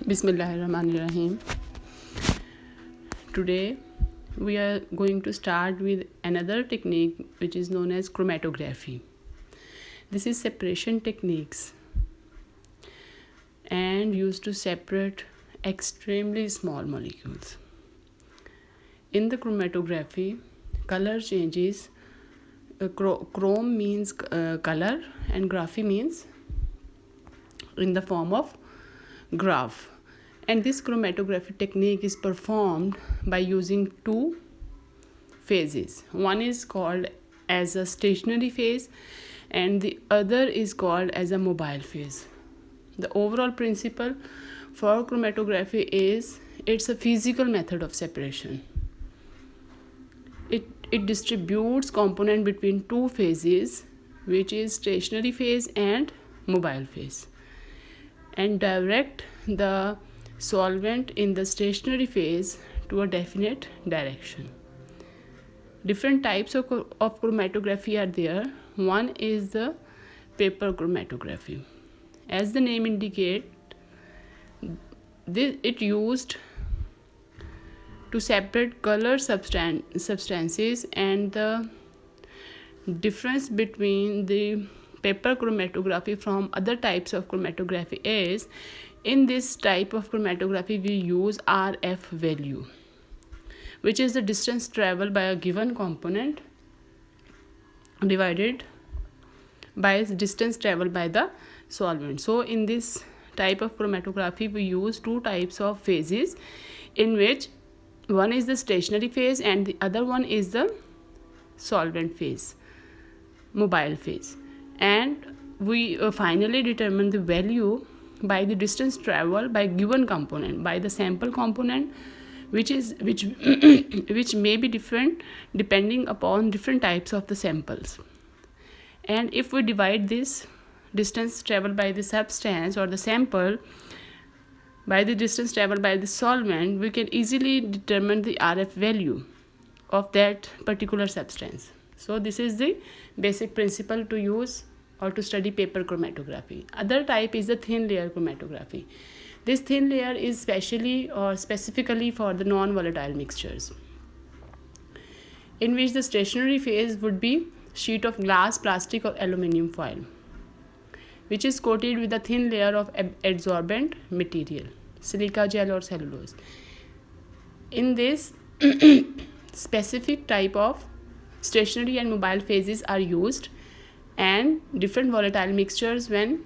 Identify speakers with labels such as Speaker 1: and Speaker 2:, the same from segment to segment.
Speaker 1: Bismillahirrahmanirrahim. Today we are going to start with another technique which is known as chromatography. This is separation techniques and used to separate extremely small molecules. In the chromatography, color changes. Chrome means color and graphy means in the form of graph. And this chromatography technique is performed by using two phases. One is called as a stationary phase and the other is called as a mobile phase. The overall principle for chromatography is it's a physical method of separation. It distributes component between two phases, which is stationary phase and mobile phase, and direct the solvent in the stationary phase to a definite direction. Different types of chromatography are there. One is the paper chromatography. As the name indicates, it used to separate color substances, and the difference between the paper chromatography from other types of chromatography is in this type of chromatography we use RF value, which is the distance traveled by a given component divided by distance traveled by the solvent. So in this type of chromatography we use two types of phases, in which one is the stationary phase and the other one is the solvent phase, mobile phase. And we finally determine the value by the distance traveled by given component, by the sample component, which may be different depending upon different types of the samples. And if we divide this distance traveled by the substance or the sample by the distance traveled by the solvent, we can easily determine the RF value of that particular substance. So this is the basic principle to use or to study paper chromatography. Other type is the thin layer chromatography. This thin layer is specifically for the non-volatile mixtures, in which the stationary phase would be sheet of glass, plastic or aluminum foil, which is coated with a thin layer of adsorbent material, silica gel or cellulose. In this specific type of stationary and mobile phases are used, and different volatile mixtures when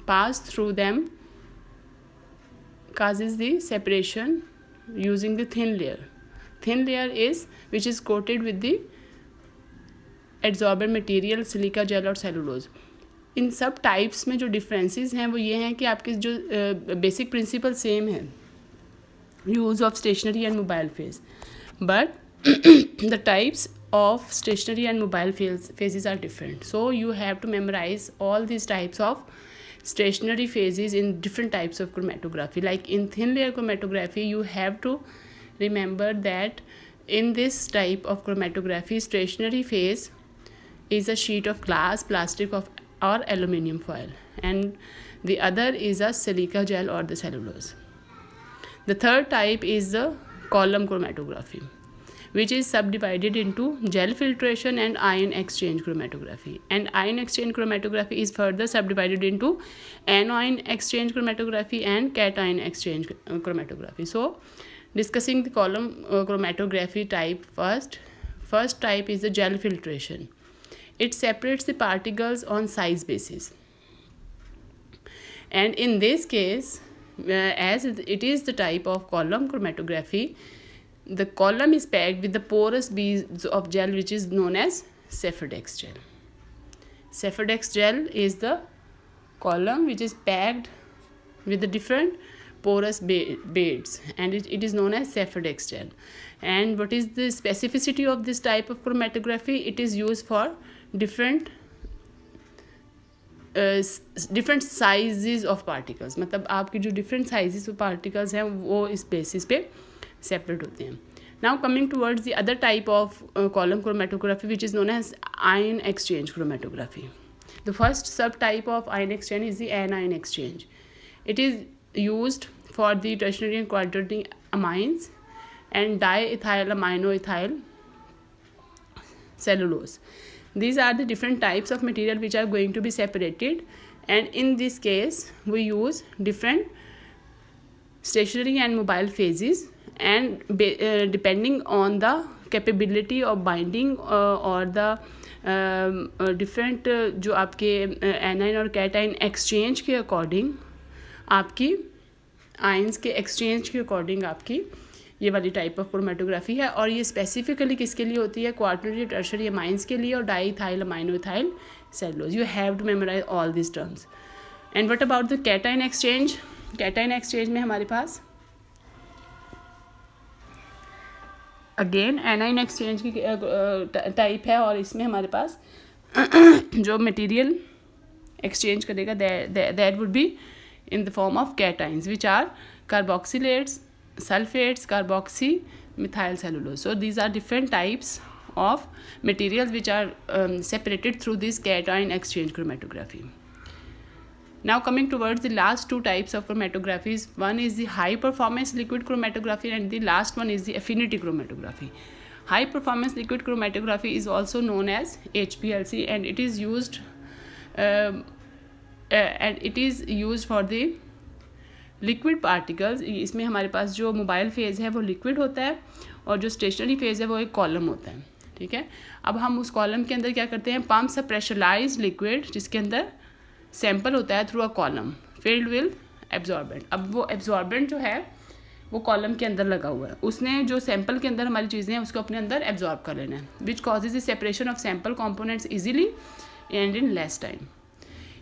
Speaker 1: passed through them causes the separation using the thin layer. Thin layer is which is coated with the adsorbent material, silica gel और cellulose. इन सब types में जो differences हैं वो ये हैं कि आपके जो बेसिक प्रिंसिपल सेम है, use of stationary and mobile phase, but the types of stationary and mobile phases are different. So you have to memorize all these types of stationary phases in different types of chromatography. Like in thin layer chromatography, you have to remember that in this type of chromatography, stationary phase is a sheet of glass, plastic or aluminum foil, and the other is a silica gel or the cellulose. The third type is the column chromatography, which is subdivided into gel filtration and ion exchange chromatography. And ion exchange chromatography is further subdivided into anion exchange chromatography and cation exchange chromatography. So, discussing the column chromatography type first. First type is the gel filtration. It separates the particles on size basis. And in this case, as it is the type of column chromatography, the column is packed with the porous beads of gel, which is known as Sephadex gel. Sephadex gel is the column which is packed with the different porous beads, and it is known as Sephadex gel. And what is the specificity of this type of chromatography? It is used for different sizes of particles. मतलब आपकी जो different sizes of particles हैं वो इस basis पे separate होते हैं. Now coming towards the other type of column chromatography, which is known as ion exchange chromatography. The first subtype of ion exchange is the anion exchange. It is used for the tertiary and quaternary amines and diethyl aminoethyl cellulose. These are the different types of material which are going to be separated, and in this case we use different stationary and mobile phases, and depending on the capability of binding or the different जो आपके A9 और cation exchange के according, आपकी ions के exchange के according आपकी ये वाली टाइप ऑफ क्रोमेटोग्राफी है. और ये स्पेसिफिकली किसके लिए होती है? क्वार्टरनरी टर्शरी अमाइंस के लिए और diethyl aminoethyl cellulose. You have to memorise all this terms. And what about the cation exchange? Cation exchange में हमारे पास अगेन एनाइन एक्सचेंज की टाइप है, और इसमें हमारे पास जो मटेरियल एक्सचेंज करेगा that would be in the form of cations which are carboxylates, sulfates, carboxy, methyl cellulose. So these are different types of materials which are separated through this cation exchange chromatography. Now coming towards the last two types of chromatographies, one is the high performance liquid chromatography and the last one is the affinity chromatography. High performance liquid chromatography is also known as HPLC, and it is used for the liquid particles. इसमें हमारे पास जो mobile phase है वो liquid होता है और जो स्टेशनरी फेज़ है वो एक कॉलम होता है. ठीक है. अब हम उस कॉलम के अंदर क्या करते हैं? पंप अ प्रेशराइज्ड लिक्विड जिसके अंदर सैंपल होता है through a column filled with absorbent. अब वो एब्जॉर्बेंट जो है वो कॉलम के अंदर लगा हुआ है, उसने जो सैंपल के अंदर हमारी चीज़ें हैं उसको अपने अंदर एब्जॉर्ब कर लेना है, which causes the separation of sample components easily and in less time.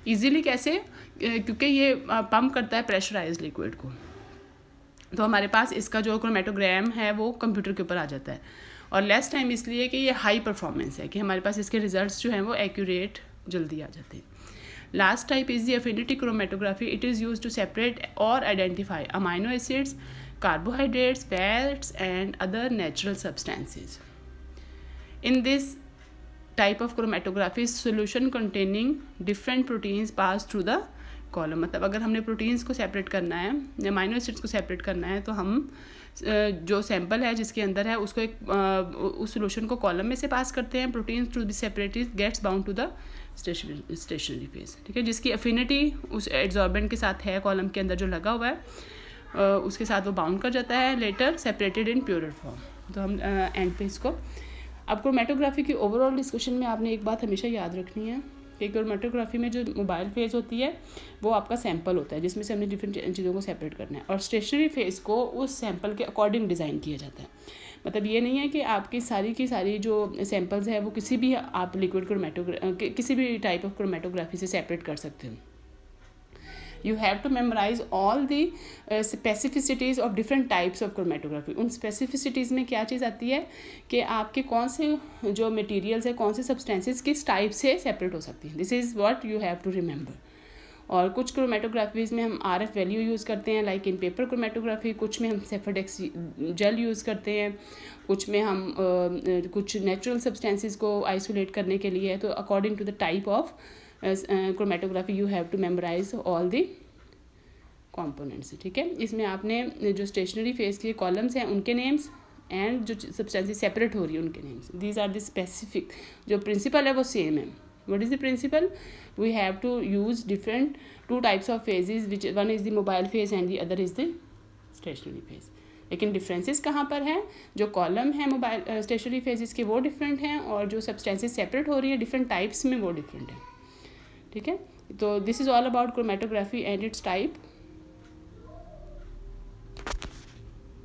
Speaker 1: Easily कैसे? क्योंकि ये पंप करता है प्रेशराइज्ड लिक्विड को, तो हमारे पास इसका जो क्रोमेटोग्राम है वो कंप्यूटर के ऊपर आ जाता है. और लेस टाइम इसलिए कि ये हाई परफॉर्मेंस है कि हमारे पास इसके रिजल्ट्स जो हैं वो एक्यूरेट जल्दी आ जाते हैं. Last type is the affinity chromatography. It is used to separate और identify amino acids, carbohydrates, fats and other natural substances. In this type of chromatography, solution containing different proteins pass through the column. मतलब अगर हमने proteins को separate करना है या amino acids को separate करना है तो हम जो सैंपल है जिसके अंदर है उसको उस सोल्यूशन को कॉलम में से पास करते हैं. Proteins to be separated gets bound to the stationary phase. ठीक है. जिसकी अफिनिटी उस एब्जॉर्बेंट के साथ है कॉलम के अंदर जो लगा हुआ है उसके साथ वो बाउंड कर जाता है, लेटर सेपरेटेड इन प्योरर फॉर्म. तो हम एंड पे इसको. अब क्रोमेटोग्राफी की ओवरऑल डिस्कशन में आपने एक बात हमेशा याद रखनी है कि क्रोमेटोग्राफी में जो मोबाइल फेज़ होती है वो आपका सैंपल होता है जिसमें से हमने डिफरेंट चीज़ों को सेपरेट करना है, और स्टेशनरी फेज़ को उस सैंपल के अकॉर्डिंग डिज़ाइन किया जाता है. मतलब ये नहीं है कि आपकी सारी की सारी जो सैंपल्स है वो किसी भी आप लिक्विड किसी भी टाइप ऑफ क्रोमेटोग्राफी से सेपरेट कर सकते हो. You have to memorize all the specificities of different types of chromatography. उन specificities में क्या चीज़ आती है कि आपके कौन से जो materials है, कौन से substances किस टाइप से सेपरेट हो सकती हैं. This is what you have to remember. और कुछ क्रोमेटोग्राफीज़ में हम RF वैल्यू यूज़ करते हैं लाइक इन पेपर क्रोमेटोग्राफी, कुछ में हम सेफरडेक्स जेल यूज़ करते हैं, कुछ में हम कुछ नेचुरल सब्सटेंसेस को आइसोलेट करने के लिए. तो according to the type of chromatography you have to memorise all the components. ठीक है. इसमें आपने जो स्टेशनरी फेज के कॉलम्स हैं उनके नेम्स एंड जो सब्सटेंसेस सेपरेट हो रही है उनके names. These are the specific. जो प्रिंसिपल है वो सेम है. What is the principle? We have to use different two types of phases, which one is the mobile phase and the other is the stationary phase. लेकिन differences कहाँ पर हैं? जो column है मोबाइल स्टेशनरी फेजेस के वो different हैं, और जो सब्सटेंसेस सेपरेट हो रही है डिफरेंट टाइप्स में वो डिफरेंट है. ठीक है. तो this is all about chromatography and it's type.